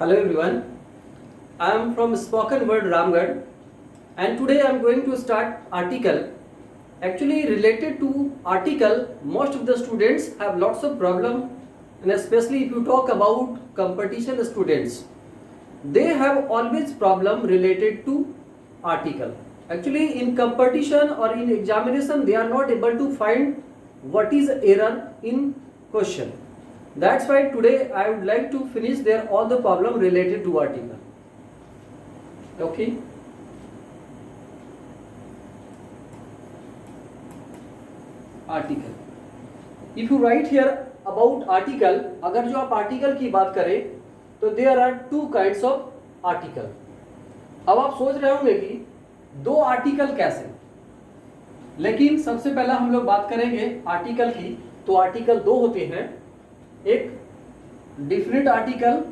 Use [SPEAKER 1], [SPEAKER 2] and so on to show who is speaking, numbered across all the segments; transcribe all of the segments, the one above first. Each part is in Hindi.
[SPEAKER 1] Hello everyone, I am from Spoken Word Ramgarh and today I am going to start article. Actually related to article, most of the students have lots of problem, and especially if you talk about competition students, they have always problem related to article. Actually in competition or in examination they are not able to find what is error in question. That's why today I would like to finish their all the problem related to article. Okay. Article. If you write here about article, अगर जो आप article की बात करें तो there are two kinds of article. अब आप सोच रहे होंगे कि दो आर्टिकल कैसे, लेकिन सबसे पहला हम लोग बात करेंगे आर्टिकल की. तो आर्टिकल दो होते हैं, एक डिफिनिट आर्टिकल,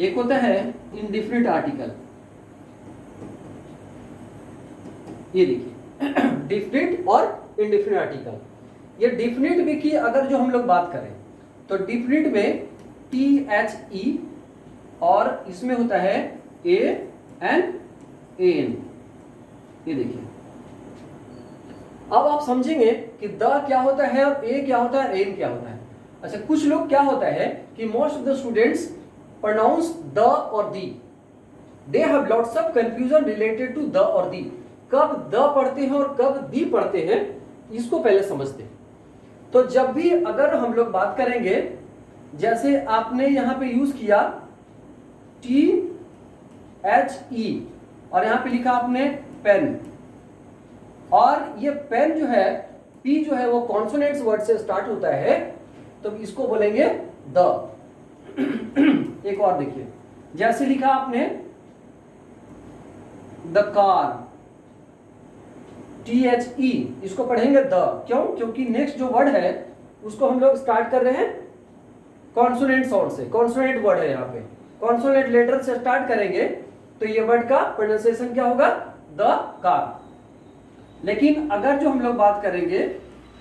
[SPEAKER 1] एक होता है इनडिफिनिट आर्टिकल. ये देखिए डिफिनिट और इनडिफिनिट आर्टिकल. ये डिफिनिट में की अगर जो हम लोग बात करें तो डिफिनिट में THE और इसमें होता है AN. ये देखिए, अब आप समझेंगे कि द क्या होता है और ए क्या होता है, एन क्या होता है. अच्छा, कुछ लोग क्या होता है कि most of the students pronounce the और the. They have lots of confusion related to the और दी. कब द पढ़ते हैं और कब दी पढ़ते हैं, इसको पहले समझते हैं. तो जब भी अगर हम लोग बात करेंगे, जैसे आपने यहां पे यूज किया THE और यहां पे लिखा आपने पेन, और ये पेन जो है P जो है वो कॉन्सोनेंट्स वर्ड से स्टार्ट होता है, तो इसको बोलेंगे द. एक और देखिए, जैसे लिखा आपने द कार, THE, इसको पढ़ेंगे द. क्यों? क्योंकि नेक्स्ट जो वर्ड है उसको हम लोग स्टार्ट कर रहे हैं कॉन्सोनेंट साउंड से. कॉन्सोनेंट वर्ड है, यहाँ पे कॉन्सोनेंट लेटर से स्टार्ट करेंगे तो ये वर्ड का प्रोनाउंसिएशन क्या होगा, द कार. लेकिन अगर जो हम लोग बात करेंगे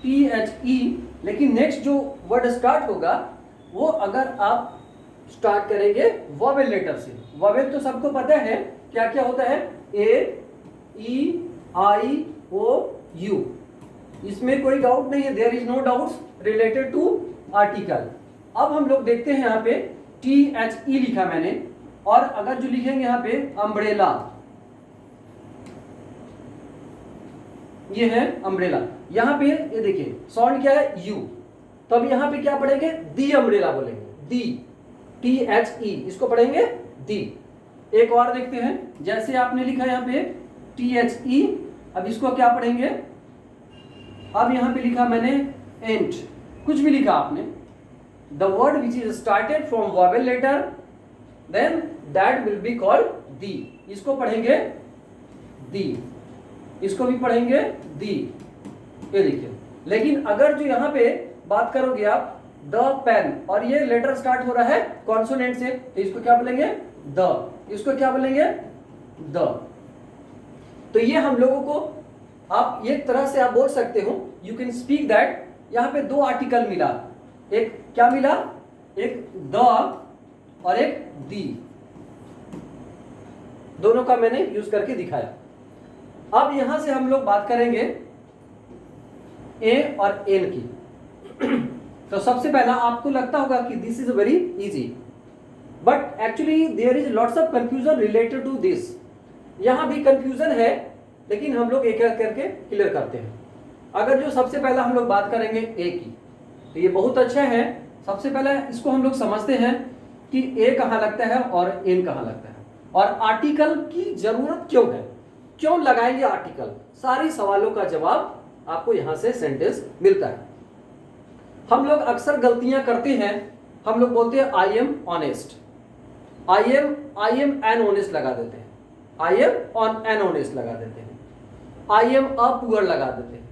[SPEAKER 1] THE, लेकिन नेक्स्ट जो वर्ड स्टार्ट होगा वो अगर आप स्टार्ट करेंगे वॉवेल लेटर से. वॉवेल तो सबको पता है क्या क्या होता है, AEIOU. इसमें कोई डाउट नहीं है, there is no doubts related to article. अब हम लोग देखते हैं यहाँ पे THE लिखा मैंने, और अगर जो लिखेंगे यहाँ पे अम्ब्रेला, ये है अम्ब्रेला. यहाँ पे ये देखिए साउंड क्या है, यू. तो अब यहाँ पे क्या पढ़ेंगे, दी अम्ब्रेला बोलेंगे, दी. THE इसको पढ़ेंगे दी. एक और देखते हैं, जैसे आपने लिखा यहाँ पे THE, अब इसको क्या पढ़ेंगे. अब यहाँ पे लिखा मैंने एंट, कुछ भी लिखा आपने, the word which is started from vowel letter then that will be called the. इसको पढ़ेंगे दी, इसको भी पढ़ेंगे दी. ये देखिए, लेकिन अगर जो यहाँ पे बात करोगे आप द पेन, और ये लेटर स्टार्ट हो रहा है कॉन्सोनेंट से, तो इसको क्या बोलेंगे, द. इसको क्या बोलेंगे, द. तो ये हम लोगों को आप एक तरह से आप बोल सकते हो, यू कैन स्पीक दैट. यहाँ पे दो आर्टिकल मिला, एक क्या मिला, एक द और एक दी. दोनों का मैंने यूज करके दिखाया. अब यहां से हम लोग बात करेंगे ए और एन की. तो सबसे पहला आपको लगता होगा कि this is very easy, but actually there is lots of confusion related to this. यहां भी कंफ्यूजन है, लेकिन हम लोग एक एक करके क्लियर करते हैं. अगर जो सबसे पहला हम लोग बात करेंगे ए की, तो ये बहुत अच्छा है. सबसे पहले इसको हम लोग समझते हैं कि ए कहां लगता है और एन कहां लगता है, और आर्टिकल की जरूरत क्यों है, क्यों लगाएंगे आर्टिकल. सारी सवालों का जवाब आपको यहां से सेंटेंस मिलता है. हम लोग अक्सर गलतियां करते हैं, हम लोग बोलते हैं I am honest, I am an honest लगा देते हैं, I am on an honest लगा देते हैं, आई एम अ पुअर लगा देते हैं.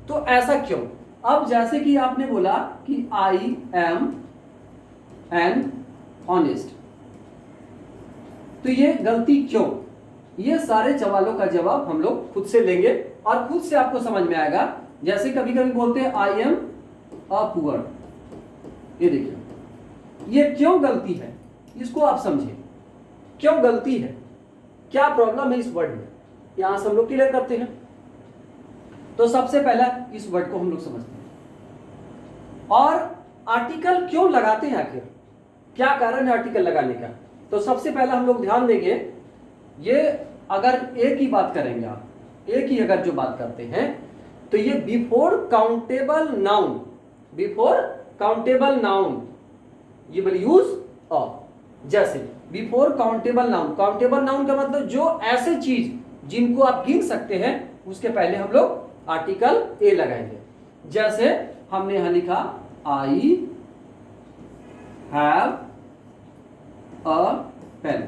[SPEAKER 1] तो ऐसा क्यों. अब जैसे कि आपने बोला कि आई एम एन ऑनेस्ट, तो ये गलती क्यों, ये सारे सवालों का जवाब हम लोग खुद से लेंगे और खुद से आपको समझ में आएगा. जैसे कभी कभी बोलते हैं आई एम अ पुअर, ये देखिए, ये क्यों गलती है इसको आप समझिए, क्यों गलती है, क्या प्रॉब्लम है इस वर्ड में, यहां से हम लोग क्लियर करते हैं। तो सबसे पहला इस वर्ड को हम लोग समझते हैं। और आर्टिकल क्यों लगाते हैं, आखिर क्या कारण है आर्टिकल लगाने का। तो सबसे पहला हम लोग ध्यान देंगे, ये अगर ए की बात करेंगे, आप ए की अगर जो बात करते हैं, तो ये before countable noun, before countable noun ये विल यूज अ। जैसे before countable noun, countable noun का मतलब जो ऐसे चीज जिनको आप गिन सकते हैं उसके पहले हम लोग आर्टिकल ए लगाएंगे। जैसे हमने यहां लिखा आई हैव अ पेन,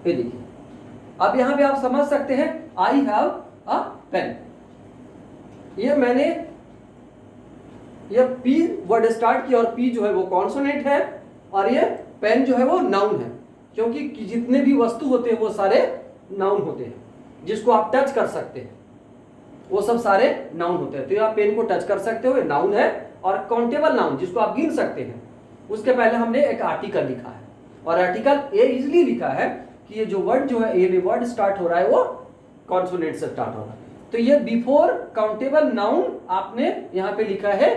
[SPEAKER 1] ये देखिए, अब यहां पे आप समझ सकते हैं आई हैव अ पेन, ये मैंने ये पी वर्ड स्टार्ट किया और पी जो है वो कॉन्सोनेंट है और ये पेन जो है वो नाउन है, क्योंकि जितने भी वस्तु होते हैं वो सारे नाउन होते हैं, जिसको आप टच कर सकते हैं वो सब सारे नाउन होते हैं। तो आप पेन को टच कर सकते हो, ये नाउन है। और काउंटेबल नाउन जिसको आप गिन सकते हैं, उसके पहले हमने एक आर्टिकल लिखा है, और आर्टिकल ए इसलिए लिखा है कि ये जो वर्ड जो है ए में वर्ड स्टार्ट हो रहा है वो कॉन्सोनेंट से स्टार्ट हो रहा है। तो ये बिफोर काउंटेबल नाउन आपने यहां पे लिखा है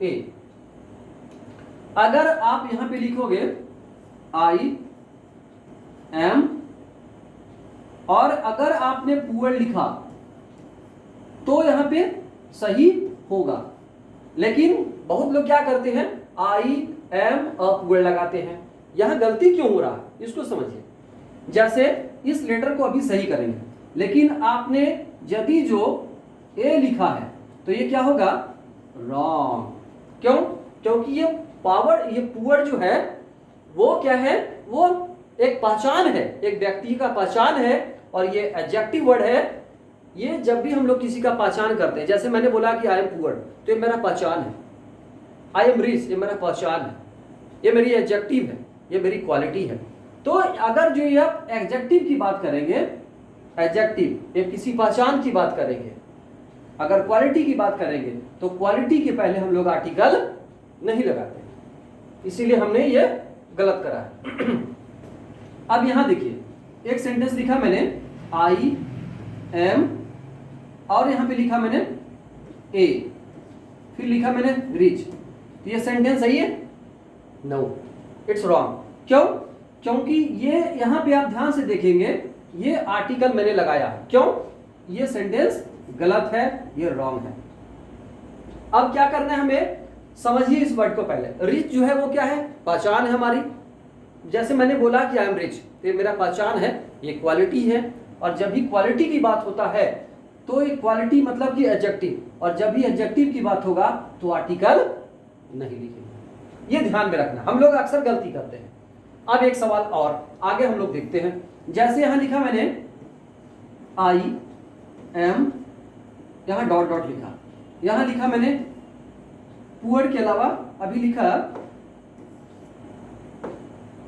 [SPEAKER 1] ए। अगर आप यहां पे लिखोगे आई एम, और अगर आपने पुअर लिखा तो यहां पे सही होगा, लेकिन बहुत लोग क्या करते हैं आई एम अ पुअर लगाते हैं। यहां गलती क्यों हो रहा है इसको समझिए। जैसे इस लेटर को अभी सही करेंगे, लेकिन आपने यदि जो ए लिखा है तो ये क्या होगा, रॉन्ग। क्यों? क्योंकि ये पावर, ये पुअर जो है वो क्या है, वो एक पहचान है, एक व्यक्ति का पहचान है, और ये एडजेक्टिव वर्ड है। ये जब भी हम लोग किसी का पहचान करते हैं, जैसे मैंने बोला कि आई एम पुअर, तो ये मेरा पहचान है। आई एम रिच, ये मेरा पहचान है, ये मेरी एडजेक्टिव है, ये मेरी क्वालिटी है। तो अगर जो ये आप एडजेक्टिव की बात करेंगे, एडजेक्टिव ये किसी पहचान की बात करेंगे, अगर क्वालिटी की बात करेंगे तो क्वालिटी के पहले हम लोग आर्टिकल नहीं लगाते, इसीलिए हमने ये गलत करा है। अब यहां देखिए, एक सेंटेंस लिखा मैंने आई एम, और यहां पे लिखा मैंने ए, फिर लिखा मैंने रिच, तो ये सेंटेंस सही है? No, it's wrong. क्यों? क्योंकि ये यहां पे आप ध्यान से देखेंगे, ये आर्टिकल मैंने लगाया, क्यों? ये सेंटेंस गलत है, ये रॉन्ग है। अब क्या करना है हमें, समझिए इस वर्ड को पहले। रिच जो है वो क्या है, पहचान है हमारी। जैसे मैंने बोला कि आई एम रिच, तो ये मेरा पहचान है, ये क्वालिटी है। और जब भी क्वालिटी की बात होता है तो ये क्वालिटी मतलब कि एडजेक्टिव, और जब भी एडजेक्टिव की बात होगा तो आर्टिकल नहीं लिखेंगे। ये ध्यान में रखना, हम लोग अक्सर गलती करते हैं। अब एक सवाल और आगे हम लोग देखते हैं। जैसे यहां लिखा मैंने आई एम, यहां डॉट डॉट लिखा, यहां लिखा मैंने पुअर के अलावा अभी लिखा,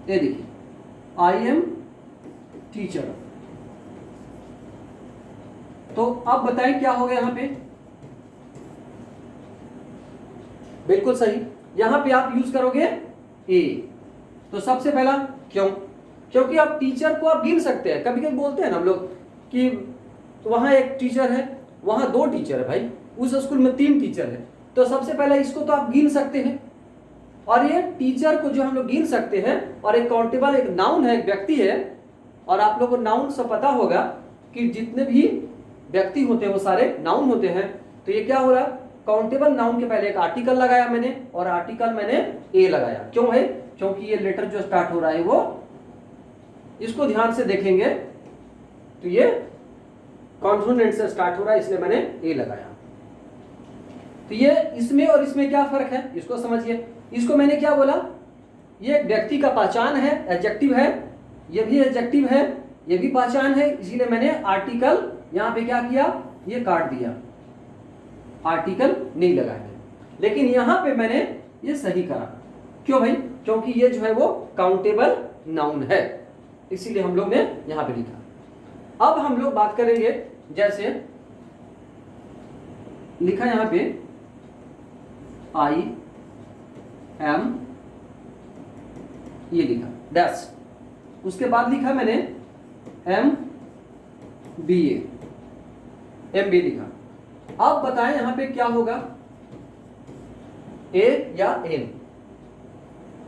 [SPEAKER 1] ये देखिए आई एम टीचर। तो अब बताएं क्या हो गया यहां पे, बिल्कुल सही, यहां पे आप यूज करोगे ए। तो सबसे पहला क्यों, क्योंकि आप टीचर को आप गिन सकते हैं। कभी कभी बोलते हैं ना हम लोग कि वहां एक टीचर है, वहां दो टीचर है भाई, उस स्कूल में 3 टीचर है, तो सबसे पहला इसको तो आप गिन सकते हैं। और ये टीचर को जो हम लोग गिन सकते हैं, और एक काउंटेबल, एक नाउन है, एक व्यक्ति है। और आप लोगों को नाउन से पता होगा कि जितने भी व्यक्ति होते हैं वो सारे नाउन होते हैं। तो ये क्या हो रहा, काउंटेबल नाउन के पहले एक आर्टिकल लगाया मैंने, और आर्टिकल मैंने ए लगाया। क्यों है? क्योंकि ये लेटर जो स्टार्ट हो रहा है वो, इसको ध्यान से देखेंगे तो ये कॉन्सोनेंट से स्टार्ट हो रहा है, इसलिए मैंने ए लगाया। तो ये इसमें और इसमें क्या फर्क है इसको समझिए। इसको मैंने क्या बोला, ये एक व्यक्ति का पहचान है, एडजेक्टिव है, ये भी एडजेक्टिव है, ये भी पहचान है, इसीलिए मैंने आर्टिकल यहां पे क्या किया, ये काट दिया, आर्टिकल नहीं लगाया। लेकिन यहां पे मैंने ये सही करा। क्यों भाई? क्योंकि ये जो है वो काउंटेबल नाउन है, इसीलिए हम लोग ने यहां पे लिखा। अब हम लोग बात करेंगे, जैसे लिखा यहां पे आई एम, ये लिखा डैश, उसके बाद लिखा मैंने एम बी लिखा। अब बताएं यहां पे क्या होगा, ए या एन।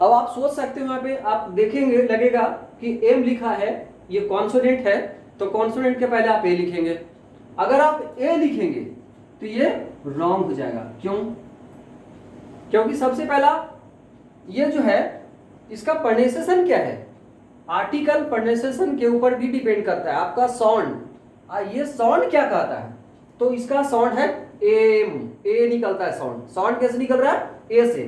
[SPEAKER 1] अब आप सोच सकते हो, यहां पे आप देखेंगे लगेगा कि एम लिखा है, ये कॉन्सोनेंट है, तो कॉन्सोनेंट के पहले आप ए लिखेंगे। अगर आप ए लिखेंगे तो ये रॉन्ग हो जाएगा। क्यों? क्योंकि सबसे पहला ये जो है इसका प्रोनाउंसिएशन क्या है, आर्टिकल प्रोनाउंसिएशन के ऊपर भी डिपेंड करता है आपका साउंड। ये साउंड क्या कहता है, तो इसका साउंड है एम, ए निकलता है साउंड। साउंड कैसे निकल रहा है, ए से।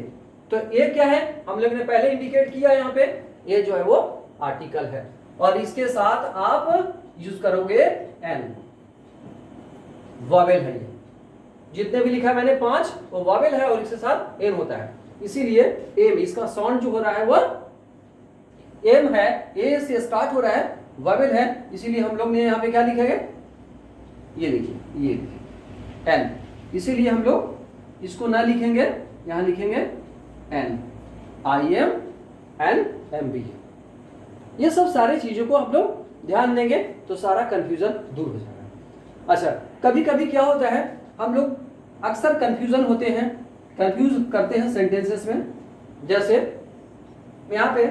[SPEAKER 1] तो ए क्या है, हम लोग ने पहले इंडिकेट किया यहाँ पे, ये जो है वो आर्टिकल है, और इसके साथ आप यूज करोगे एन, वॉवेल है। ये जितने भी लिखा मैंने 5 वो वॉवेल है और इसके साथ एन होता है, इसीलिए एम, इसका साउंड जो हो रहा है वो एम है, ए से स्टार्ट हो रहा है, वॉवेल है, इसीलिए हम लोग ने यहाँ पे क्या लिखेंगे, ये देखिए, ये देखिए एन, इसीलिए हम लोग इसको ना लिखेंगे, यहाँ लिखेंगे an, I am an M B. ये सब सारी चीजों को हम लोग ध्यान देंगे तो सारा कंफ्यूजन दूर हो जाएगा। अच्छा, कभी कभी क्या होता है, हम लोग अक्सर कंफ्यूजन होते हैं, कंफ्यूज करते हैं सेंटेंसेस में। जैसे यहाँ पे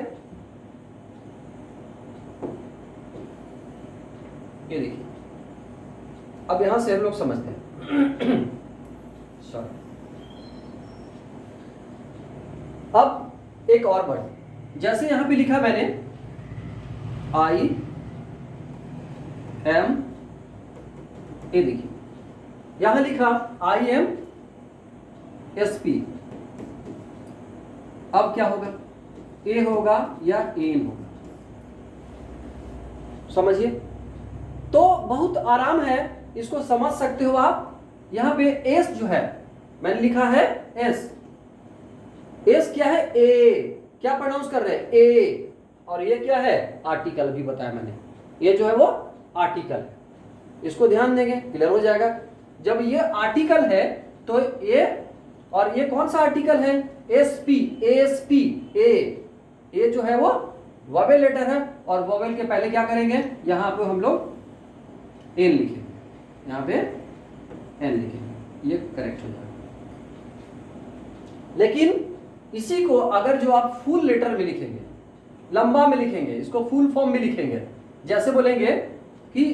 [SPEAKER 1] ये देखिए, अब यहां से हम लोग समझते हैं सॉरी। अब एक और वर्ड, जैसे यहां पे लिखा मैंने आई एम, ये देखिए यहां लिखा आई एम एस पी। अब क्या होगा, ए होगा या एन होगा, समझिए। तो बहुत आराम है, इसको समझ सकते हो आप। यहां पे एस जो है मैंने लिखा है एस, एस क्या है, ए, क्या प्रोनाउंस कर रहे हैं, ए, और ये क्या है, आर्टिकल भी बताया मैंने, ये जो है वो आर्टिकल है। इसको ध्यान देंगे, क्लियर हो जाएगा। जब ये आर्टिकल है तो ए, और ये कौन सा आर्टिकल है, एस पी, एस पी, ए जो है वो वोवेल लेटर है, और वोवेल के पहले क्या करेंगे, यहां पे हम लोग एन लिखेंगे, यहां पे एन लिखेंगे, ये करेक्ट हो जाएगा। लेकिन इसी को अगर जो आप फुल लेटर में लिखेंगे, लंबा में लिखेंगे, इसको फुल फॉर्म में लिखेंगे, जैसे बोलेंगे कि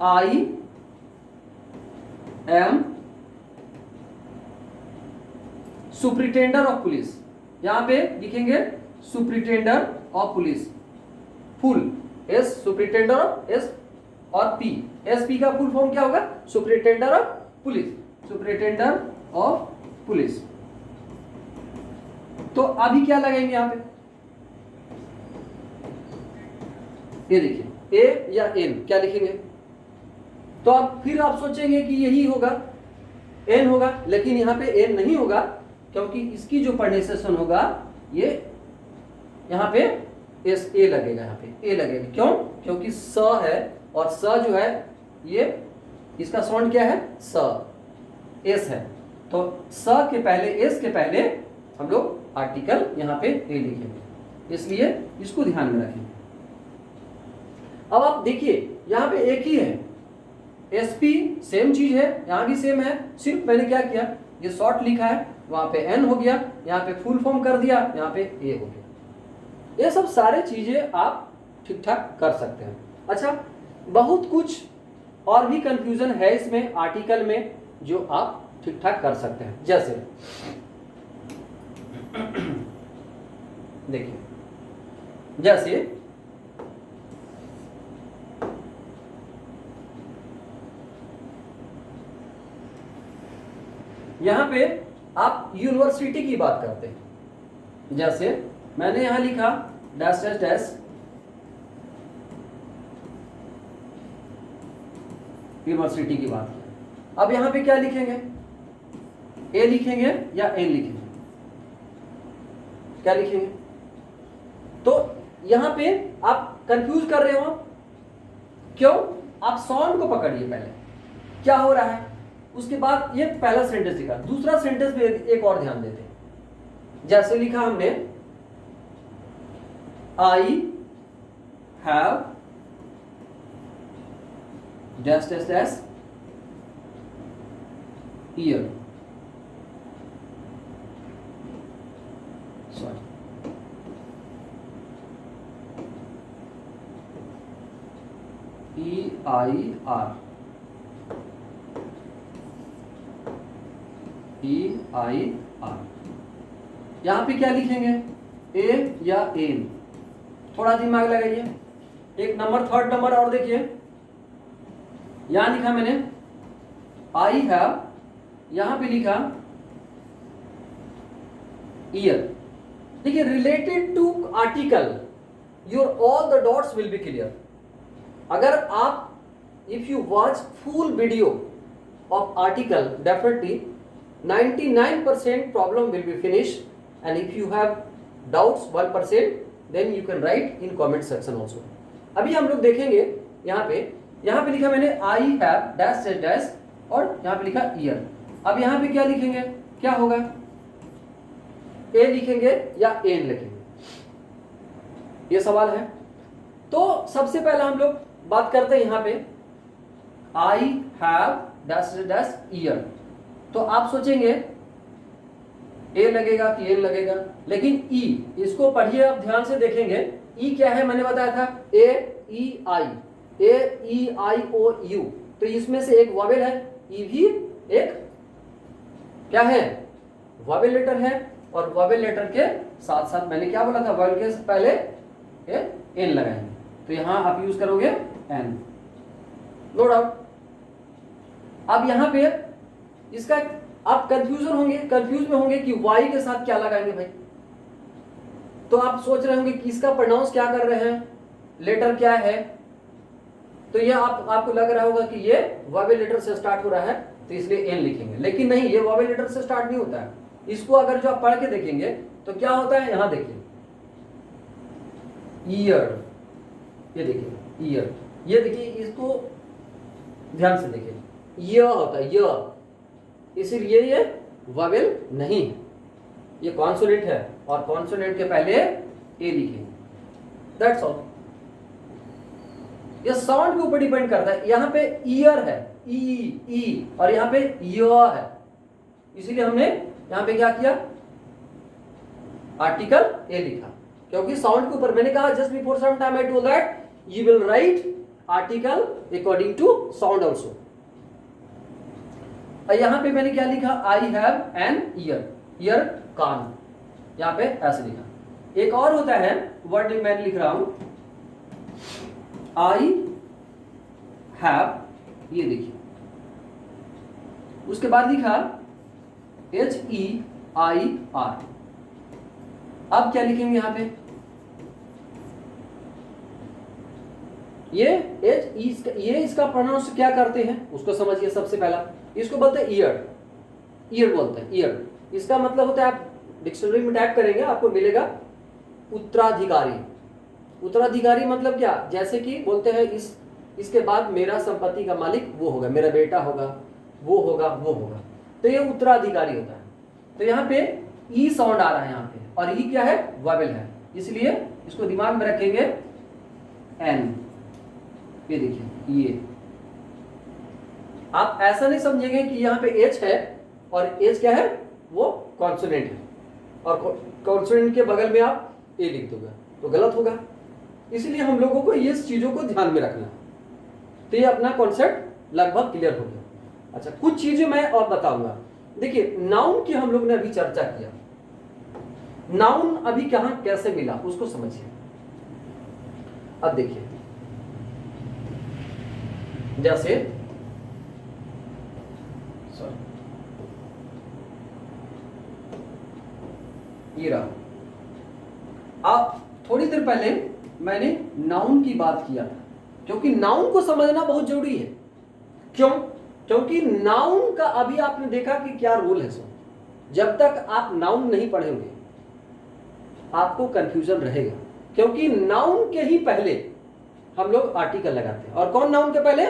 [SPEAKER 1] I am superintendent of police, यहां पे लिखेंगे superintendent of police, full S, superintendent of S, और पी, एस पी का फुल फॉर्म क्या होगा, superintendent of police, superintendent of police. तो अभी क्या लगाएंगे यहां पे, ये देखिए ए या एन, क्या लिखेंगे, तो अब फिर आप सोचेंगे कि यही होगा, एन होगा, लेकिन यहां पे एन नहीं होगा, क्योंकि इसकी जो प्रोनाउंसिएशन होगा ये यहां पे एस, ए लगेगा, यहां पे ए लगेगा। क्यों? क्योंकि स है, और स जो है ये इसका साउंड क्या है, स, एस है, तो स के पहले, एस के पहले हम लोग आर्टिकल यहां पे ए लिखेंगे, इसलिए इसको ध्यान में रखेंगे। अब आप देखिए यहां पे एक ही है, एसपी सेम चीज है, यहां भी सेम है, सिर्फ मैंने क्या किया, ये शॉर्ट लिखा है, वहां पे एन हो गया, यहां पे फुल फॉर्म कर दिया, यहां पे ए हो गया। ये सब सारे चीजें आप ठीक ठाक कर सकते हैं। अच्छा, बहुत कुछ और भी कंफ्यूजन है इसमें आर्टिकल में, जो आप ठीक ठाक कर सकते हैं। जैसे देखिए, जैसे यहां पे आप यूनिवर्सिटी की बात करते हैं, जैसे मैंने यहां लिखा डैश डैश डैश यूनिवर्सिटी की बात की। अब यहां पे क्या लिखेंगे, ए लिखेंगे या एन लिखेंगे, क्या लिखेंगे, तो यहां पे आप कंफ्यूज कर रहे हो, क्यों? आप साउंड को पकड़िए पहले, क्या हो रहा है, उसके बाद ये पहला सेंटेंस लिखा, दूसरा सेंटेंस पे एक और ध्यान देते हैं। जैसे लिखा हमने I have dash dash dash year, sorry, EIR, यहां पे क्या लिखेंगे, ए या एन, थोड़ा दिमाग लगाइए। एक नंबर, थर्ड नंबर और देखिए, यहां लिखा मैंने आई हैव, यहां पे लिखा ईयर। देखिए related to article your all the doubts will be clear. अगर आप if you watch full video of article, definitely 99% problem will be finished, and if you have doubts 1% then you can write in comment section also। अभी हम लोग देखेंगे यहाँ पे लिखा मैंने I have dash dash dash और यहाँ पे लिखा year। अब यहाँ पे क्या लिखेंगे, क्या होगा, A लिखेंगे या N लिखेंगे, ये सवाल है। तो सबसे पहला हम लोग बात करते हैं यहाँ पे I have dash dash dash year। तो आप सोचेंगे ए लगेगा कि एन लगेगा, लेकिन ई, इसको पढ़िए, आप ध्यान से देखेंगे। ई क्या है, मैंने बताया था ए ई आई ओ यू, तो इसमें से एक वॉवेल है, ई भी एक क्या है, वॉवेल लेटर है। और वॉवेल लेटर के साथ साथ मैंने क्या बोला था, वॉवेल के पहले एन लगाएंगे, तो यहां आप यूज करोगे एन, नो डाउट। अब यहां पे इसका आप कंफ्यूज में होंगे कि y के साथ क्या लगाएंगे भाई। तो आप सोच रहे होंगे कि इसका प्रोनाउंस क्या कर रहे हैं, लेटर क्या है। तो ये आपको लग रहा होगा कि ये वॉवेल लेटर से स्टार्ट हो रहा है, तो इसलिए एन लिखेंगे, लेकिन नहीं, ये वॉवेल लेटर से स्टार्ट नहीं होता है। इसको अगर जो आप पढ़ के देखेंगे तो क्या होता है, यहां देखिए ईयर, ये देखिए ईयर, ये देखिए, इसको ध्यान से देखिए, य होता है य, इसीलिए ये वॉवेल नहीं है, ये कॉन्सोनेंट है, और कॉन्सोनेंट के पहले ए लिखेंगे, दैट्स ऑल। ये साउंड के ऊपर डिपेंड करता है। यहां पे ईयर है, ई, और यहां पे य है, इसीलिए हमने यहां पे क्या किया, आर्टिकल ए लिखा, क्योंकि साउंड के ऊपर। मैंने कहा just before some time I told that you will write article according to sound also. यहां पे मैंने क्या लिखा, आई हैव एन ईयर कान, यहां पे ऐसे लिखा। एक और होता है वर्ड, मैं लिख रहा हूं आई हैव, ये देखिए, उसके बाद लिखा HEIR। अब क्या लिखेंगे यहां पे, ये इसका प्रोनाउंस क्या करते हैं उसको समझिए। सबसे पहला इसको बोलते हैं ईयर बोलते हैं, ईयर। इसका मतलब होता है, आप डिक्शनरी में टाइप करेंगे आपको मिलेगा उत्तराधिकारी। उत्तराधिकारी मतलब क्या, जैसे कि बोलते हैं इसके बाद मेरा संपत्ति का मालिक वो होगा, मेरा बेटा होगा, वो होगा, तो ये उत्तराधिकारी होता है। तो यहाँ पे ई साउंड आ रहा है यहाँ पे, और ई क्या है, वॉवेल है, इसलिए इसको दिमाग में रखेंगे एन। ये देखिए, ये आप ऐसा नहीं समझेंगे कि यहाँ पे एच है और एच क्या है, वो कॉन्सोनेंट है, और कॉन्सोनेंट के बगल में आप ए लिख दोगे तो गलत होगा। इसलिए हम लोगों को ये चीजों को ध्यान में रखना है। तो ये अपना कॉन्सेप्ट लगभग क्लियर हो गया। अच्छा, कुछ चीजें मैं और बताऊंगा। देखिए, नाउन की हम लोग ने अभी चर्चा किया, नाउन अभी कहां कैसे मिला उसको समझिए। अब देखिए, जैसे ये रहा, आप थोड़ी देर पहले मैंने नाउन की बात किया था, क्योंकि नाउन को समझना बहुत जरूरी है। क्यों? क्योंकि नाउन का अभी आपने देखा कि क्या रोल है। जब तक आप नाउन नहीं पढ़ेंगे आपको कंफ्यूजन रहेगा, क्योंकि नाउन के ही पहले हम लोग आर्टिकल लगाते हैं। और कौन नाउन के पहले?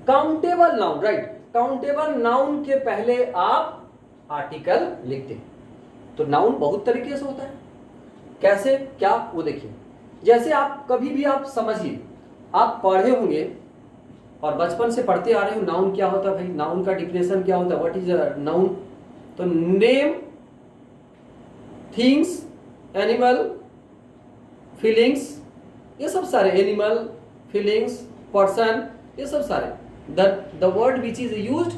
[SPEAKER 1] Countable noun, right. Countable noun के पहले आप आर्टिकल लिखते हैं। तो नाउन बहुत तरीके से होता है। कैसे क्या वो देखिए। जैसे आप कभी भी आप समझिए, आप पढ़े होंगे और बचपन से पढ़ते आ रहे हो नाउन क्या होता है भाई, नाउन का डिफिनेशन क्या होता है, व्हाट इज नाउन। तो नेम, थिंग्स, एनिमल, फीलिंग्स, ये सब सारे, एनिमल, फीलिंग्स, पर्सन, ये सब सारे the word which is used.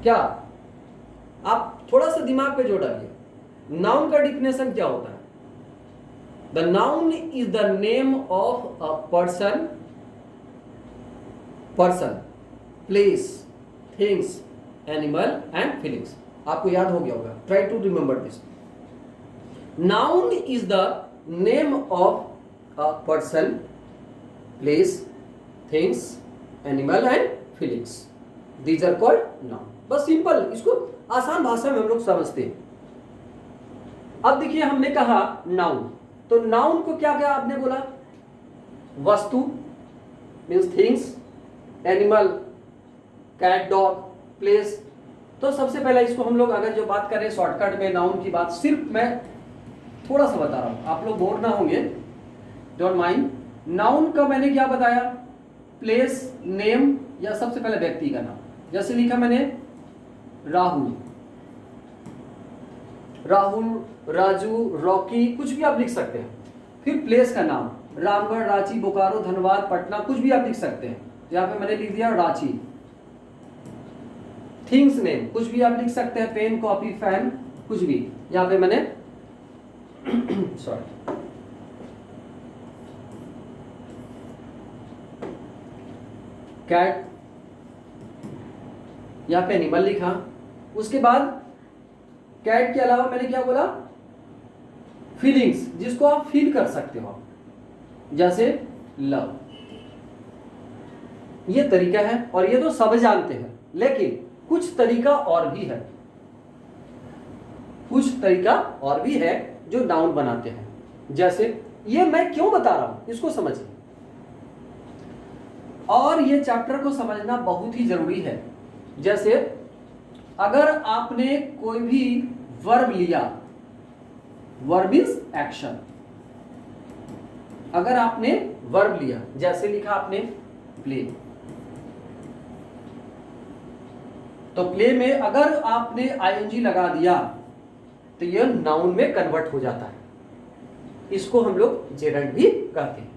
[SPEAKER 1] क्या आप थोड़ा सा दिमाग पे जोड़ डालिए, नाउन का डिफिनेशन क्या होता है। The noun is the name of a person, place, things, animal and feelings. आपको याद हो गया होगा, try to remember this. Noun is the name of a person, place, things, animal and feelings, these are called noun. बस सिंपल, इसको आसान भाषा में हम लोग समझते हैं। अब देखिए हमने कहा नाउन, तो नाउन को क्या क्या आपने बोला, वस्तु means things, animal cat dog, place. तो सबसे पहले इसको हम लोग अगर जो बात करें शॉर्टकट में नाउन की बात, सिर्फ मैं थोड़ा सा बता रहा हूं, आप लोग बोर ना होंगे, डोंट माइंड। नाउन का मैंने क्या बताया, प्लेस, नेम या सबसे पहले व्यक्ति का नाम। जैसे लिखा मैंने राहुल, राजू, रॉकी, कुछ भी आप लिख सकते हैं। फिर प्लेस का नाम, रामगढ़, रांची, बोकारो, धनबाद, पटना, कुछ भी आप लिख सकते हैं। यहाँ पे मैंने लिख दिया रांची। थिंग्स नेम, कुछ भी आप लिख सकते हैं, पेन, कॉपी, फैन, कुछ भी। यहाँ पे मैंने सॉरी, कैट, यहाँ पे एनिमल लिखा। उसके बाद कैट के अलावा मैंने क्या बोला, फीलिंग्स, जिसको आप फील कर सकते हो, जैसे लव। ये तरीका है और ये तो सब जानते हैं, लेकिन कुछ तरीका और भी है, कुछ तरीका और भी है जो नाउन बनाते हैं। जैसे ये मैं क्यों बता रहा हूं, इसको समझिए, और ये चैप्टर को समझना बहुत ही जरूरी है। जैसे अगर आपने कोई भी वर्ब लिया, वर्ब इज एक्शन, अगर आपने वर्ब लिया, जैसे लिखा आपने प्ले, तो प्ले में अगर आपने आईएनजी लगा दिया तो यह नाउन में कन्वर्ट हो जाता है। इसको हम लोग जेरेंट भी कहते हैं,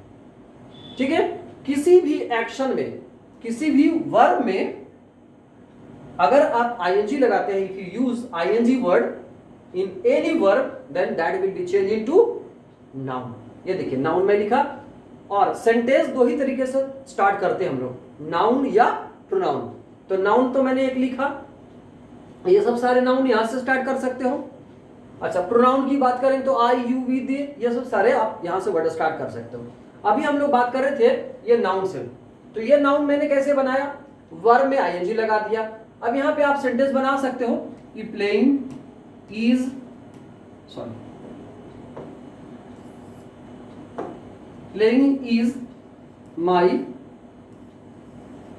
[SPEAKER 1] ठीक है। किसी भी एक्शन में, किसी भी वर्ब में अगर आप आईएनजी लगाते हैं, if you use ING word in any verb, then that will be change into noun. ये देखिए नाउन में लिखा, और सेंटेंस दो ही तरीके से स्टार्ट करते हैं हम लोग, नाउन या प्रोनाउन। तो नाउन तो मैंने एक लिखा, ये सब सारे नाउन यहां से स्टार्ट कर सकते हो। अच्छा, प्रोनाउन की बात करें तो आई, यू, वी, दे, ये सब सारे आप यहां से वर्ड स्टार्ट कर सकते हो। अभी हम लोग बात कर रहे थे ये नाउन से, तो ये नाउन मैंने कैसे बनाया, वर्ब में आईएनजी लगा दिया। अब यहां पे आप सेंटेंस बना सकते हो कि playing is, sorry, playing is my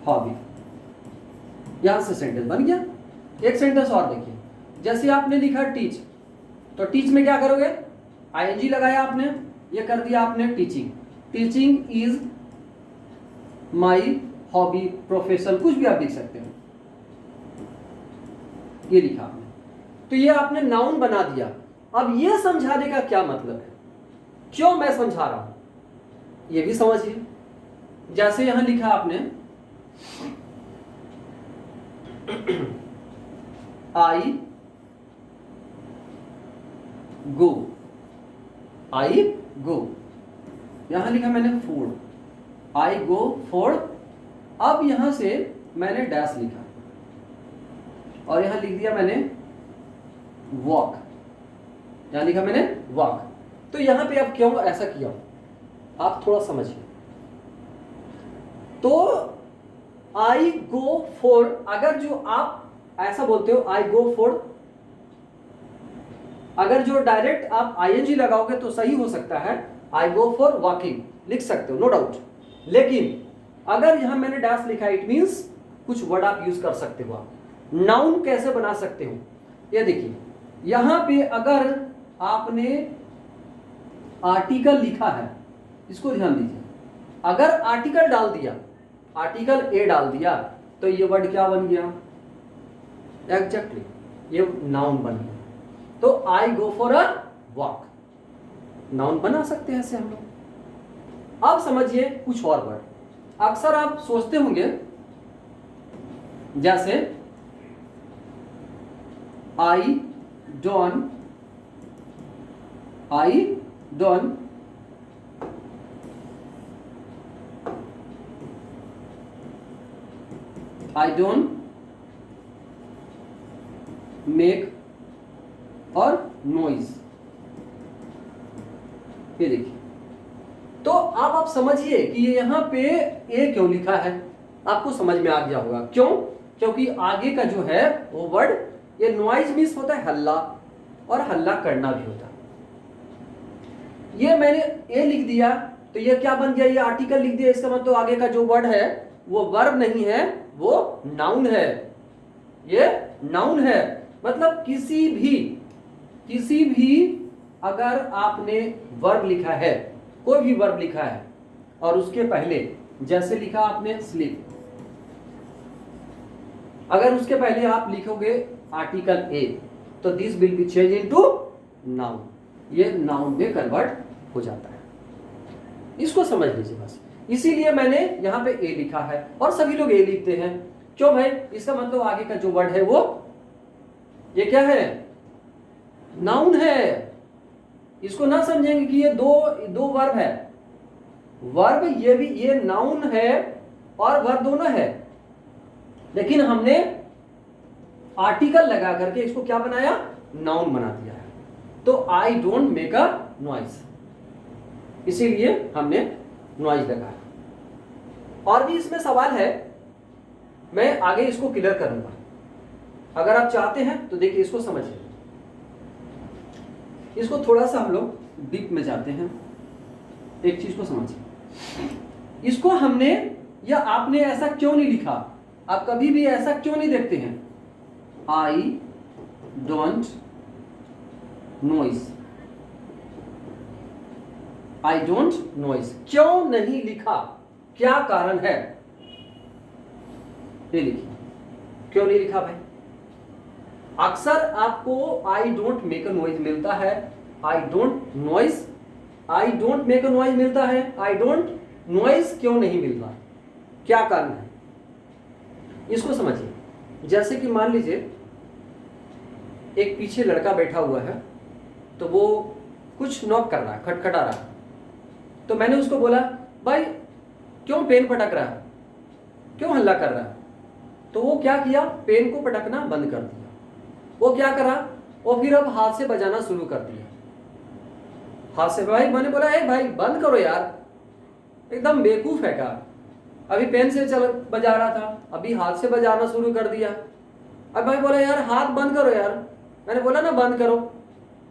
[SPEAKER 1] hobby. यहां से सेंटेंस बन गया। एक सेंटेंस और देखिए, जैसे आपने लिखा टीच, तो टीच में क्या करोगे, आईएनजी लगाया आपने, ये कर दिया आपने teaching. Teaching is my hobby, profession, कुछ भी आप लिख सकते हो, ये लिखा आपने, तो ये आपने नाउन बना दिया। अब ये समझाने का क्या मतलब है, क्यों मैं समझा रहा हूं, ये भी समझिए। जैसे यहां लिखा आपने आई गो, आई गो, यहां लिखा मैंने फूड, आई गो फॉर। अब यहां से मैंने डैश लिखा और यहां लिख दिया मैंने वॉक, यहां लिखा मैंने वॉक। तो यहां पे अब क्यों ऐसा किया, आप थोड़ा समझिए। तो आई गो फॉर, अगर जो आप ऐसा बोलते हो आई गो फॉर, अगर जो डायरेक्ट आप आईएनजी लगाओगे तो सही हो सकता है, आई गो फॉर वॉकिंग लिख सकते हो, नो डाउट। लेकिन अगर यहां मैंने डैश लिखा, इट मींस कुछ वर्ड आप यूज कर सकते हो। आप नाउन कैसे बना सकते हो, ये देखिए, यहां पे अगर आपने आर्टिकल लिखा है, इसको ध्यान दीजिए, अगर आर्टिकल डाल दिया, आर्टिकल ए डाल दिया, तो ये वर्ड क्या बन गया? एग्जैक्टली ये नाउन बन गया। तो I go for a walk, noun बना सकते हैं ऐसे हम लोग। अब समझिए कुछ और वर्ड। अक्सर आप सोचते होंगे जैसे I don't, I don't I don't make और noise। ये देखिए, तो आप समझिए कि ये यहां पे ए क्यों लिखा है, आपको समझ में आ गया होगा क्यों? क्योंकि आगे का जो है वो वर्ड, ये नॉइज मीन्स होता है हल्ला, और हल्ला करना भी होता है। ये मैंने ए लिख दिया तो ये क्या बन गया? ये आर्टिकल लिख दिया, इसका मतलब आगे का जो वर्ड है वो वर्ब नहीं है, वो नाउन है। ये नाउन है, मतलब किसी भी अगर आपने वर्ब लिखा है, कोई भी वर्ब लिखा है, और उसके पहले जैसे लिखा आपने स्लीप, अगर उसके पहले आप लिखोगे आर्टिकल ए, तो this will be change into noun, ये नाउन में कन्वर्ट हो जाता है। इसको समझ लीजिए बस। इसीलिए मैंने यहां पे ए लिखा है, और सभी लोग ए लिखते हैं। क्यों भाई? इसका मतलब आगे का जो वर्ड है वो ये क्या है? नाउन है। इसको ना समझेंगे कि ये दो वर्ब है। वर्ब ये भी, ये नाउन है और वर्ब दोनों है, लेकिन हमने आर्टिकल लगा करके इसको क्या बनाया? नाउन बना दिया है। तो I don't make a noise, इसीलिए हमने नॉइज लगाया। और भी इसमें सवाल है, मैं आगे इसको क्लियर करूंगा। अगर आप चाहते हैं तो देखिए, इसको समझिए। इसको थोड़ा सा हम लोग डीप में जाते हैं। एक चीज को समझिए, इसको हमने या आपने ऐसा क्यों नहीं लिखा? आप कभी भी ऐसा क्यों नहीं देखते हैं? I don't noise, I don't noise क्यों नहीं लिखा? क्या कारण है? ये लिखिए, क्यों नहीं लिखा भाई? अक्सर आपको I don't make a noise मिलता है, I don't noise, I don't make a noise मिलता है, आई डोंट नॉइज क्यों नहीं मिल रहा? क्या कारण है? इसको समझिए। जैसे कि मान लीजिए एक पीछे लड़का बैठा हुआ है, तो वो कुछ नॉक कर रहा है, खटखटा रहा है, तो मैंने उसको बोला, भाई क्यों पेन पटक रहा है, क्यों हल्ला कर रहा है? तो वो क्या किया? पेन को पटकना बंद कर दिया। वो क्या करा? वो फिर अब हाथ से बजाना शुरू कर दिया। हाथ से, भाई मैंने बोला, ए भाई बंद करो यार, एकदम बेवकूफ है का? अभी पेन से चल बजा रहा था, अभी हाथ से बजाना शुरू कर दिया। अब भाई बोला, यार हाथ बंद करो यार, मैंने बोला ना बंद करो।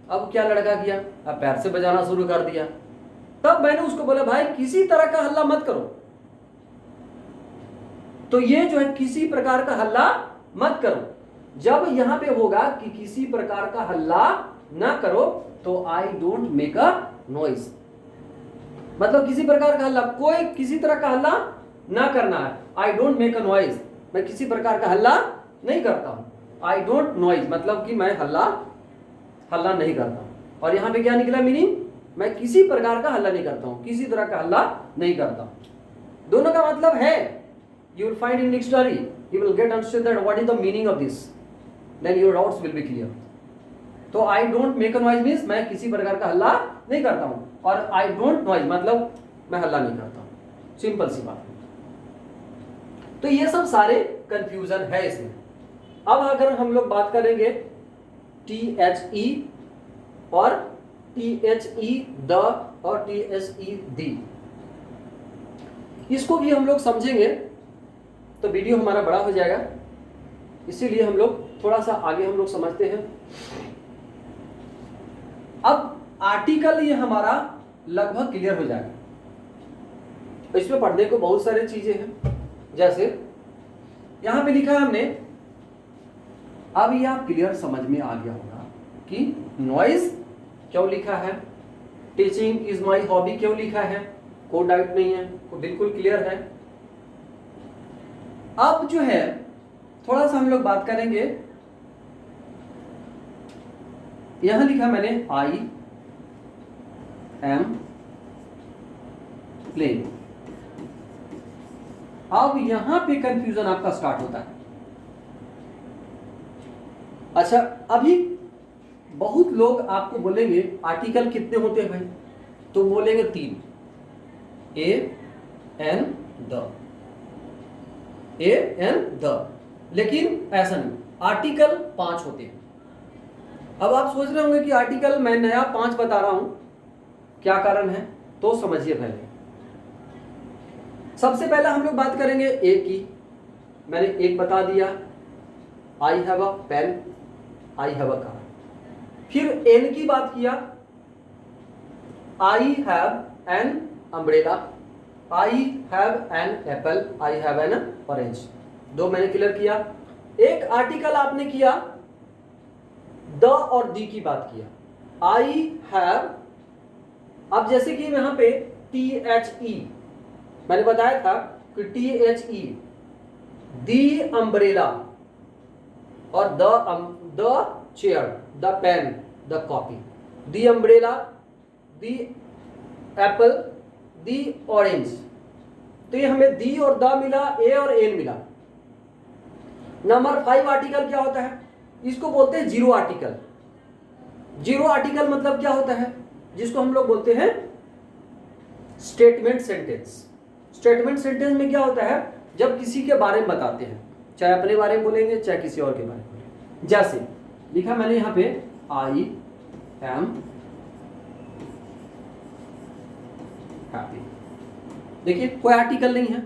[SPEAKER 1] अब क्या लड़का किया? अब पैर से बजाना शुरू कर दिया। तब मैंने उसको बोला, भाई किसी तरह का हल्ला मत करो। तो ये जो है, किसी प्रकार का हल्ला मत करो। जब यहां पे होगा कि किसी प्रकार का हल्ला ना करो, तो I don't make a noise, मतलब किसी प्रकार का हल्ला, कोई किसी तरह का हल्ला ना करना है। I don't make a noise, मैं किसी प्रकार का हल्ला नहीं करता हूं। आई डोंट नॉइज मतलब कि मैं हल्ला नहीं करता हूं। और यहां पे क्या निकला मीनिंग? मैं किसी प्रकार का हल्ला नहीं करता हूं, किसी तरह का हल्ला नहीं करता हूं। दोनों का मतलब है, you will find in dictionary, you will get understand that what is the meaning of this, then your doubts will be clear. तो I don't make a noise means मैं किसी प्रकार का हल्ला नहीं करता हूं, और I don't noise मतलब मैं हल्ला नहीं करता हूं। सिंपल सी बात। तो ये सब सारे कंफ्यूजन है इसमें। अब अगर हम लोग बात करेंगे THE और THE द और THE दी, इसको भी हम लोग समझेंगे तो वीडियो हमारा बड़ा हो जाएगा, इसीलिए हम लोग थोड़ा सा आगे हम लोग समझते हैं। अब आर्टिकल ये हमारा लगभग क्लियर हो जाएगा। इसमें पढ़ने को बहुत सारी चीजें हैं, जैसे यहां पे लिखा है हमने, अब ये आप क्लियर समझ में आ गया होगा कि नॉइज क्यों लिखा है, टीचिंग इज माई हॉबी क्यों लिखा है, कोई डाउट नहीं है, को बिल्कुल क्लियर है। अब जो है थोड़ा सा हम लोग बात करेंगे, यहां लिखा मैंने आई एम प्लेइंग। अब यहां पे कंफ्यूजन आपका स्टार्ट होता है। अच्छा, अभी बहुत लोग आपको बोलेंगे आर्टिकल कितने होते हैं भाई, तो बोलेंगे 3, a an the, a an the, लेकिन ऐसा नहीं, आर्टिकल 5 होते हैं। अब आप सोच रहे होंगे कि आर्टिकल मैं नया 5 बता रहा हूं, क्या कारण है, तो समझिए पहले। सबसे पहले हम लोग बात करेंगे ए की, मैंने एक बता दिया, I have a pen, I have a car. फिर एन की बात किया, I have an umbrella, I have an apple, I have an orange. 2 मैंने क्लियर किया। एक आर्टिकल आपने किया, द और दी की बात किया, आई हैव। अब जैसे कि यहां पे THE मैंने बताया था कि THE दी अम्ब्रेला और the chair, the pen, the copy, the umbrella, the apple, the orange. तो ये हमें दी और द मिला, ए और एन मिला। नंबर 5 आर्टिकल क्या होता है, इसको बोलते हैं जीरो आर्टिकल। जीरो आर्टिकल मतलब क्या होता है, जिसको हम लोग बोलते हैं स्टेटमेंट सेंटेंस। स्टेटमेंट सेंटेंस में क्या होता है, जब किसी के बारे में बताते हैं, चाहे अपने बारे में बोलेंगे चाहे किसी और के बारे में बोलेंगे। जैसे लिखा मैंने यहां पे आई एम हैप्पी, देखिए कोई आर्टिकल नहीं है,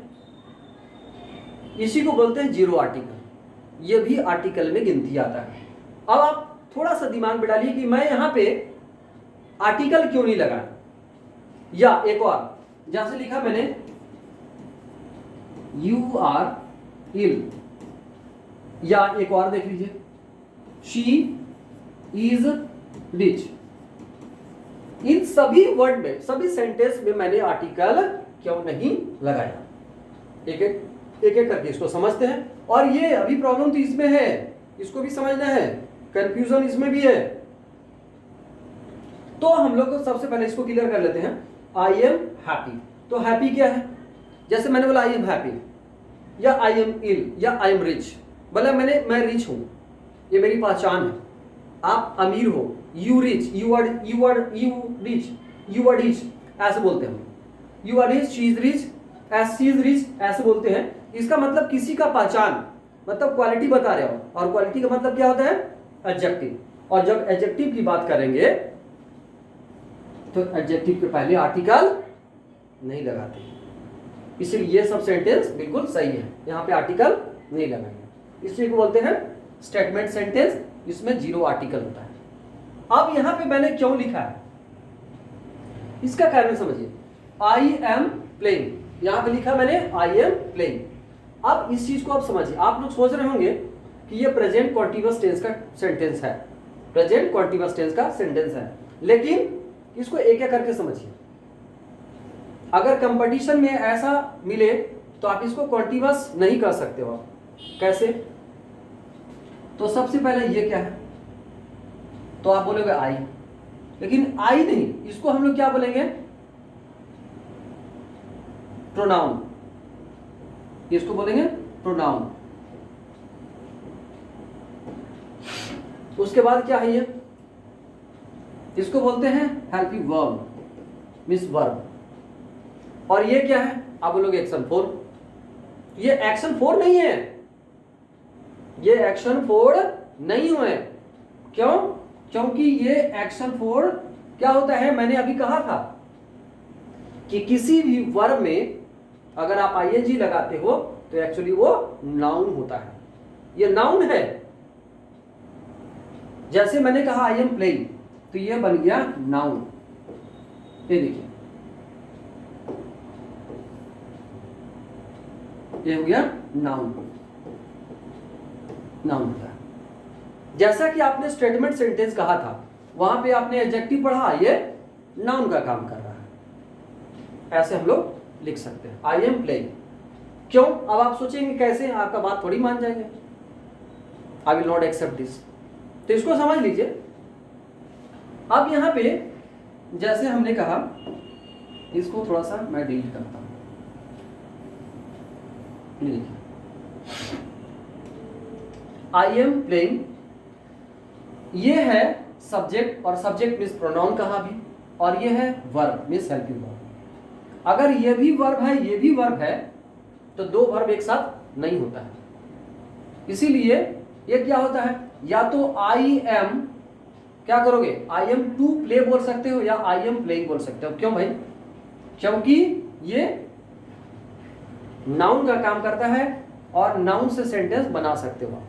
[SPEAKER 1] इसी को बोलते हैं जीरो आर्टिकल। ये भी आर्टिकल में गिनती आता है। अब आप थोड़ा सा दिमाग में डालिए कि मैं यहां पे आर्टिकल क्यों नहीं लगा, या एक और जहां से लिखा मैंने यू आर इल, या एक और देख लीजिए शी इज रिच। इन सभी वर्ड में, सभी सेंटेंस में मैंने आर्टिकल क्यों नहीं लगाया, एक एक करके इसको समझते हैं। और ये अभी प्रॉब्लम तो इसमें है, इसको भी समझना है, कंफ्यूजन इसमें भी है। तो हम लोग को सबसे पहले इसको क्लियर कर लेते हैं। आई एम हैप्पी, तो हैप्पी क्या है, जैसे मैंने बोला आई एम हैप्पी, या आई एम इल, या आई एम रिच। बोला मैं रिच हूं, ये मेरी पहचान है। आप अमीर हो, you rich, you rich, you are rich, ऐसे बोलते हैं हम। You are rich, she is rich, she is rich, ऐसे बोलते हैं। इसका मतलब किसी का पहचान, मतलब क्वालिटी बता रहे हो, और क्वालिटी का मतलब क्या होता है, एडजेक्टिव। और जब एडजेक्टिव की बात करेंगे तो एडजेक्टिव के पहले आर्टिकल नहीं लगाते, इसलिए ये सब सेंटेंस बिल्कुल सही है, यहाँ पे आर्टिकल नहीं लगाएंगे, इसलिए बोलते हैं स्टेटमेंट सेंटेंस, इसमें जीरो आर्टिकल होता है। अब यहां पे मैंने क्यों लिखा है, इसका कारण समझिए। आई एम प्लेइंग, यहां पे लिखा मैंने आई एम प्लेइंग। अब इस चीज को आप समझिए, आप लोग सोच रहे होंगे कि ये प्रेजेंट कॉन्टिन्यूअस टेंस का सेंटेंस है, प्रेजेंट कॉन्टिन्यूअस टेंस का सेंटेंस है, लेकिन इसको एक एक करके समझिए। अगर कंपटीशन में ऐसा मिले तो आप इसको कॉन्टिन्यूअस नहीं कर सकते हो। आप कैसे, तो सबसे पहले ये क्या है, तो आप बोलोगे आई, लेकिन आई नहीं, इसको हम लोग क्या बोलेंगे, प्रोनाउन, इसको बोलेंगे प्रोनाउन। उसके बाद क्या है ये, इसको बोलते हैं हेल्पिंग वर्ब, मींस वर्ब। और ये क्या है, आप बोलोगे एक्शन 4। ये एक्शन 4 नहीं है, ये एक्शन 4 नहीं हुए। क्यों, क्योंकि ये एक्शन 4 क्या होता है, मैंने अभी कहा था कि किसी भी वर्ब में अगर आप आईएनजी लगाते हो तो एक्चुअली वो नाउन होता है, ये नाउन है। जैसे मैंने कहा आई एम प्लेइंग, तो ये बन गया नाउन। ये देखिए, ये हो गया नाउन, नाउन होता है। जैसा कि आपने स्टेटमेंट सेंटेंस कहा था, वहां पे आपने एडजेक्टिव पढ़ा, ये नाउन का काम कर रहा है, ऐसे हम लोग लिख सकते हैं आई एम प्लेइंग। क्यों? अब आप सोचेंगे कैसे, आपका बात थोड़ी मान जाएंगे, I will not accept this. तो इसको समझ लीजिए। अब यहां पे जैसे हमने कहा, इसको थोड़ा सा मैं डिलीट करता हूं, आई एम प्लेइंग, ये है सब्जेक्ट, और सब्जेक्ट मीन्स प्रोनाउन कहा भी, और ये है वर्ब मीन्स हेल्पिंग वर्ब। अगर ये भी वर्ब है, ये भी वर्ब है, तो दो वर्ब एक साथ नहीं होता है। इसीलिए ये क्या होता है, या तो आई एम, क्या करोगे, आई एम टू प्ले बोल सकते हो, या आई एम प्लेइंग बोल सकते हो। क्यों भाई? क्योंकि ये नाउन का काम करता है, और नाउन से सेंटेंस बना सकते हो।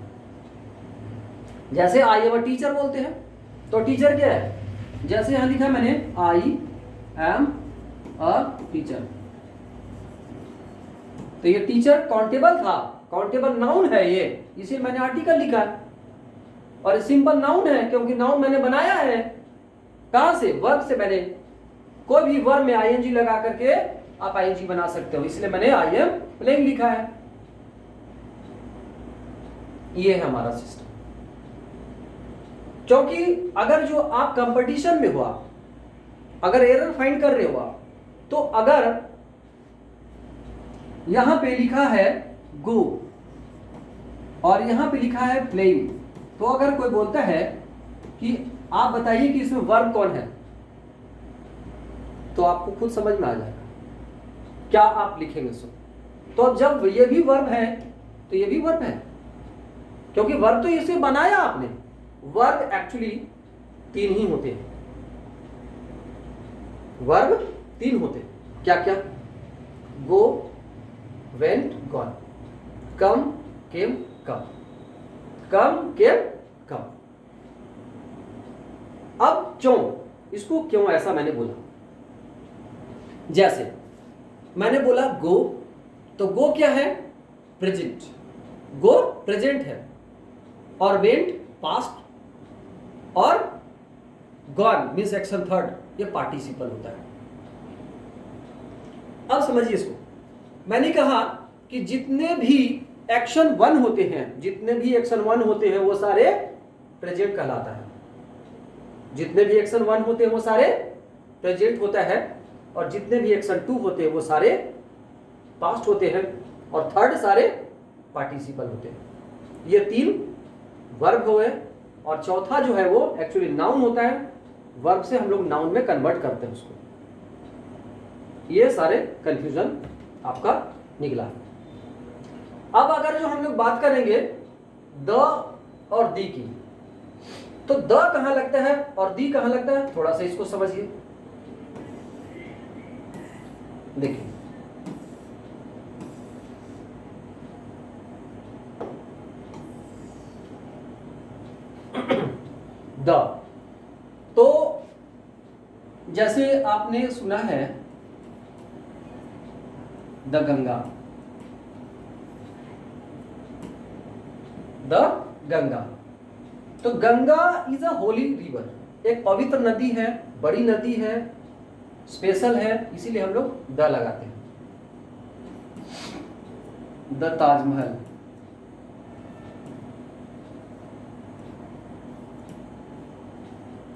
[SPEAKER 1] जैसे आई एम अ टीचर बोलते हैं, तो टीचर क्या है, जैसे यहां लिखा मैंने आई एम अ टीचर, तो ये टीचर काउंटेबल था, काउंटेबल नाउन है ये, इसीलिए मैंने आर्टिकल लिखा है। और सिंपल नाउन है क्योंकि नाउन मैंने बनाया है, कहां से, वर्ब से। मैंने कोई भी वर्ब में आईएनजी लगा करके आप आईएनजी बना सकते हो, इसलिए मैंने आई एम प्लेइंग लिखा है। ये है हमारा सिस्टम। क्योंकि अगर जो आप कंपटीशन में हुआ, अगर एरर फाइंड कर रहे हो आप, तो अगर यहां पे लिखा है गो और यहां पे लिखा है प्लेइंग, तो अगर कोई बोलता है कि आप बताइए कि इसमें वर्ब कौन है, तो आपको खुद समझ में आ जाएगा क्या आप लिखेंगे। सो तो अब जब ये भी वर्ब है तो ये भी वर्ब है, क्योंकि वर्ब तो इसे बनाया आपने। वर्ब एक्चुअली 3 ही होते हैं, वर्ब 3 होते हैं। क्या क्या? गो, वेंट, गॉन, कम, केम, कम, कम, केम, कम। अब क्यों, इसको क्यों ऐसा मैंने बोला, जैसे मैंने बोला गो, तो गो क्या है, प्रेजेंट, गो प्रेजेंट है, और वेंट पास्ट, और गॉन मीन्स एक्शन थर्ड, ये पार्टिसिपल होता है। अब समझिए इसको, मैंने कहा कि जितने भी एक्शन 1 होते हैं, जितने भी एक्शन 1 होते हैं वो सारे प्रेजेंट कहलाता है। जितने भी एक्शन 1 होते हैं वो सारे प्रेजेंट होता है, और जितने भी एक्शन 2 होते हैं वो सारे पास्ट होते हैं, और थर्ड सारे पार्टिसिपल होते हैं। ये 3 वर्ब हुए, और चौथा जो है वो एक्चुअली नाउन होता है। वर्ब से हम लोग नाउन में कन्वर्ट करते हैं उसको। ये सारे कंफ्यूजन आपका निकला। अब अगर जो हम लोग बात करेंगे द और दी की, तो द कहां लगता है और दी कहां लगता है, थोड़ा सा इसको समझिए। देखिए, द, तो जैसे आपने सुना है द गंगा, द गंगा, तो Ganga is a Holi river, एक पवित्र नदी है, बड़ी नदी है, स्पेशल है, इसीलिए हम लोग द लगाते हैं। द ताजमहल,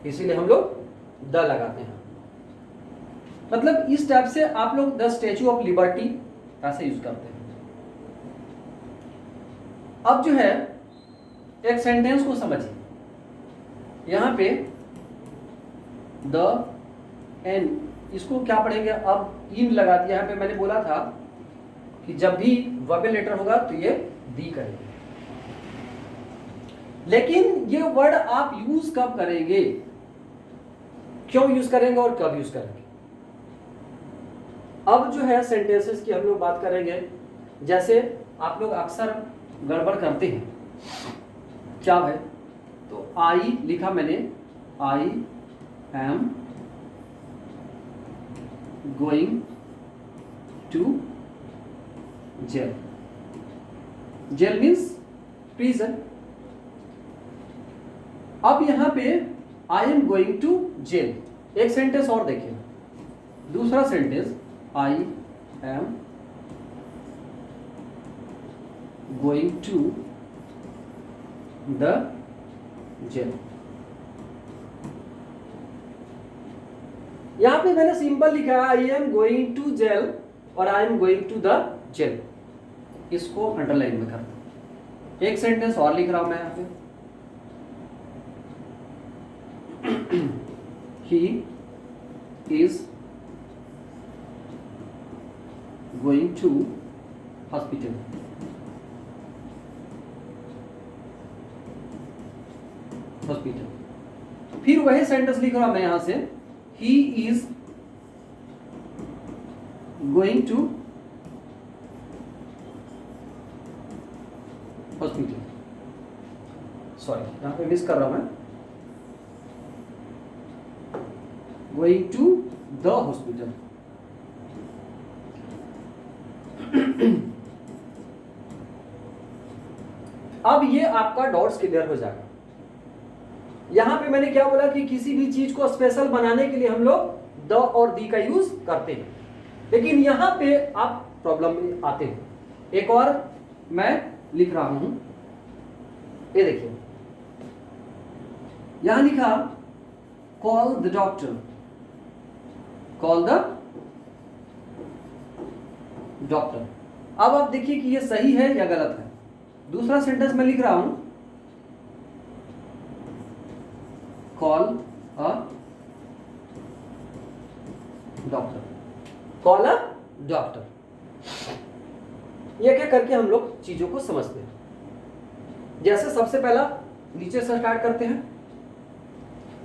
[SPEAKER 1] इसीलिए हम लोग द लगाते हैं। मतलब इस टाइप से आप लोग द स्टैचू ऑफ लिबर्टी ऐसे यूज करते हैं। अब जो है एक सेंटेंस को समझिए, यहां पे द एंड, इसको क्या पढ़ेंगे, अब इन लगा दिया। यहां पे मैंने बोला था कि जब भी वर्बल लेटर होगा तो ये दी करेंगे, लेकिन ये वर्ड आप यूज कब करेंगे, क्यों यूज करेंगे और कब यूज करेंगे। अब जो है सेंटेंसेस की हम लोग बात करेंगे। जैसे आप लोग अक्सर गड़बड़ करते हैं, क्या है, तो आई लिखा मैंने, I am going to jail. Jail means prison, अब यहां पे I am going to jail, एक सेंटेंस और देखिए, दूसरा sentence I am going to the jail. यहां पे मैंने सिंपल लिखा है I am going to jail और I am going to the jail, इसको अंडरलाइन में कर दो। एक सेंटेंस और लिख रहा हूं मैं यहां पे, he is going to hospital। फिर वही सेंटेंस लिख रहा हूं मैं यहां से, he is going to hospital। Sorry यहां पे मिस कर रहा हूं मैं, गोइंग टू द हॉस्पिटल। अब ये आपका डॉट्स क्लियर हो जाएगा। यहां पे मैंने क्या बोला कि किसी भी चीज को स्पेशल बनाने के लिए हम लोग द और दी का यूज करते हैं, लेकिन यहां पे आप प्रॉब्लम में आते हैं। एक और मैं लिख रहा हूं, ये देखिए यहां लिखा call the doctor, call the doctor. अब आप देखिए कि ये सही है या गलत है। दूसरा सेंटेंस में लिख रहा हूं call a doctor, call a doctor. ये क्या करके हम लोग चीजों को समझते हैं। जैसे सबसे पहला नीचे से स्टार्ट करते हैं,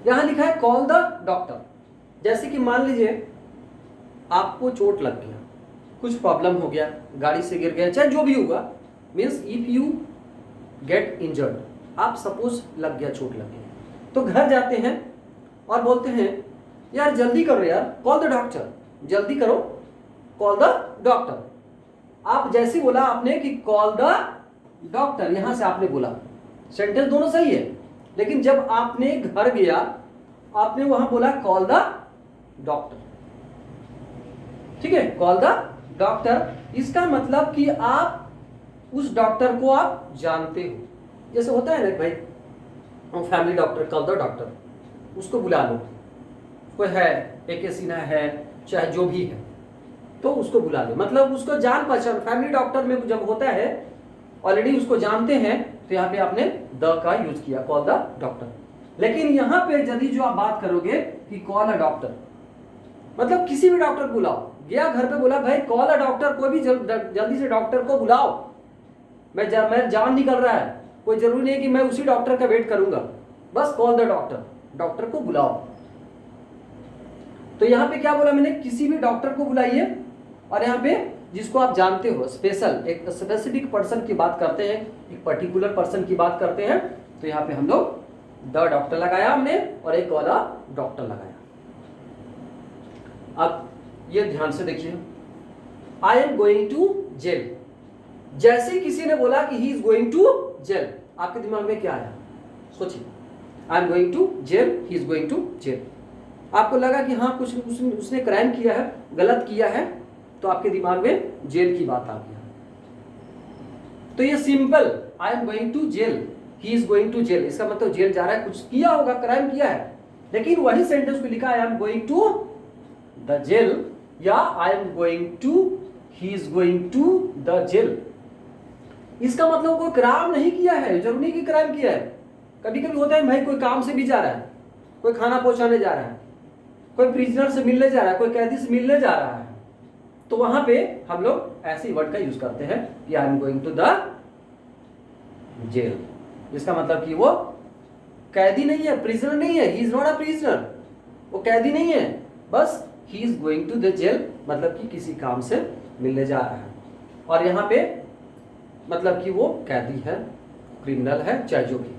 [SPEAKER 1] यहां लिखा है कॉल द डॉक्टर। जैसे कि मान लीजिए आपको चोट लग गया, कुछ प्रॉब्लम हो गया, गाड़ी से गिर गया, चाहे जो भी होगा, means if you get injured, आप सपोज लग गया, चोट लग गया, तो घर जाते हैं और बोलते हैं यार जल्दी करो यार, कॉल द डॉक्टर, जल्दी करो, कॉल द डॉक्टर। आप जैसे बोला आपने कि कॉल द डॉक्टर, यहां से आपने बोला, सेंटेंस दोनों सही है, लेकिन जब आपने घर गया आपने वहां बोला कॉल द डॉक्टर। ठीक है, कॉल द डॉक्टर, इसका मतलब कि आप उस डॉक्टर को आप जानते हो। जैसे होता है ना भाई, family doctor, call the doctor, उसको बुला लो, कोई है एक सीना है, चाहे जो भी है, तो उसको बुला लो, मतलब उसको जान पहचान। फैमिली डॉक्टर में जब होता है ऑलरेडी उसको जानते हैं, तो यहाँ पे आपने द का यूज किया, कॉल द डॉक्टर। लेकिन यहाँ पे यदि जो आप बात करोगे कि कॉल अ डॉक्टर, मतलब किसी भी डॉक्टर बुलाओ, गया घर पे बोला भाई कॉल अ डॉक्टर, कोई भी जल्दी से डॉक्टर को बुलाओ, मैं जान निकल रहा है, कोई जरूरी नहीं है कि मैं उसी डॉक्टर का वेट करूंगा, बस कॉल द डॉक्टर, डॉक्टर को बुलाओ। तो यहाँ पे क्या बोला मैंने, किसी भी डॉक्टर को बुलाइए, और यहाँ पे जिसको आप जानते हो, स्पेशल एक स्पेसिफिक पर्सन की बात करते हैं, एक पर्टिकुलर पर्सन की बात करते हैं, तो यहाँ पे हम लोग द डॉक्टर लगाया हमने और एक वाला डॉक्टर लगाया। अब ये ध्यान से देखिए, I am going to jail, जैसे किसी ने बोला कि he is going to jail, आपके दिमाग में क्या आया, सोचिए। I am going to jail, he is going to jail, आपको लगा कि हाँ कुछ उसने क्राइम किया है, गलत किया है, तो आपके दिमाग में जेल की बात आ गया। तो ये simple, I am going to jail, he is going to jail, इसका मतलब जेल जा रहा है, कुछ किया होगा, क्राइम किया है। लेकिन वही सेंटेंस में लिखा I am going to the jail, या I am going to, he is going to the jail, इसका मतलब कोई क्राइम नहीं किया है, जरूरी नहीं कि क्राइम किया है। कभी कभी होता है भाई कोई काम से भी जा रहा है, कोई खाना पहुंचाने जा रहा है, कोई प्रिजनर से मिलने जा रहा है, कोई कैदी से मिलने जा रहा है, तो वहां पे हम लोग ऐसी वर्ड का यूज करते हैं कि I am going to the jail, जिसका मतलब कि वो कैदी नहीं है, प्रिजनर नहीं है, he is not a prisoner, वो कैदी नहीं है, बस he is going to the jail, मतलब कि किसी काम से मिलने जा रहा है, और यहाँ पे मतलब कि वो कैदी है, क्रिमिनल है, चाहे जो भी।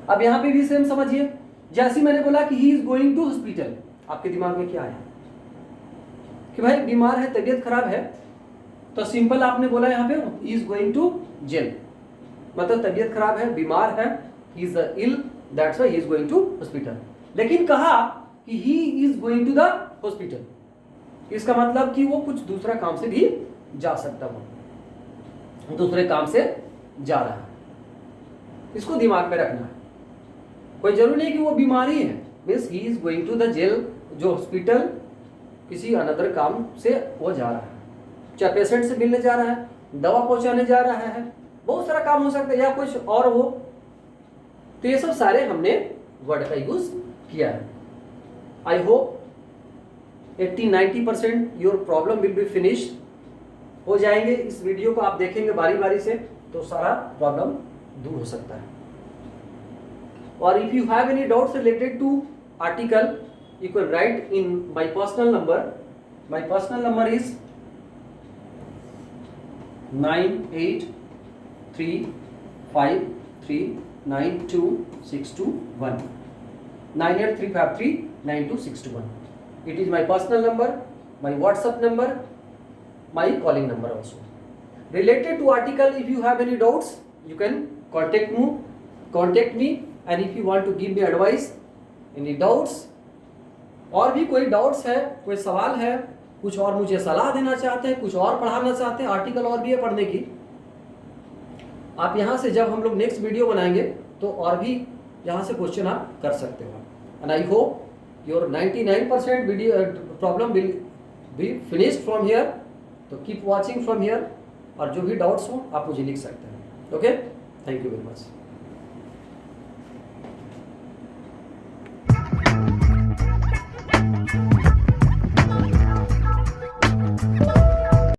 [SPEAKER 1] अब यहाँ पे भी सेम समझिए, जैसे मैंने बोला कि he is going to hospital, आपके दिमाग में क्या आया कि भाई बीमार है, तबीयत खराब है, तो सिंपल आपने बोला यहाँ पे he is going to jail, मतलब तबीयत खराब है, बीमार है, he is ill, that's why he is going to hospital. लेकिन कहा कि he is going to the hospital, इसका मतलब कि वो कुछ दूसरा काम से भी जा सकता, वो दूसरे काम से जा रहा है। इसको दिमाग में रखना है। कोई जरूरी नहीं कि वो बीमारी है, means he is going to the jail, जो हॉस्पिटल किसी अनदर काम से वो जा रहा है, चाहे पेशेंट से मिलने जा रहा है, दवा पहुंचाने जा रहा है, बहुत सारा काम हो सकता है, या कुछ और हो। तो ये सब सारे हमने वर्ड का यूज किया है। I hope 80-90% your problem will be finished, हो जाएंगे। इस वीडियो को आप देखेंगे बारी बारी से तो सारा प्रॉब्लम दूर हो सकता है। और if you have any doubts related to article, you can write in my personal number. My personal number is 9835392621, 9835392621. It is my personal number, my WhatsApp number, my calling number also. Related to article, if you have any doubts, you can contact me, and if you want to give me advice, any doubts, और भी कोई डाउट्स है, कोई सवाल है, कुछ और मुझे सलाह देना चाहते हैं, कुछ और पढ़ाना चाहते हैं, आर्टिकल और भी है पढ़ने की, आप यहाँ से जब हम लोग नेक्स्ट वीडियो बनाएंगे तो और भी यहाँ से क्वेश्चन आप कर सकते हो। And I hope your 99% video problem will be finished from here. तो कीप वॉचिंग फ्रॉम हियर, और जो भी डाउट्स हो आप मुझे लिख सकते हैं। Okay, thank you very much.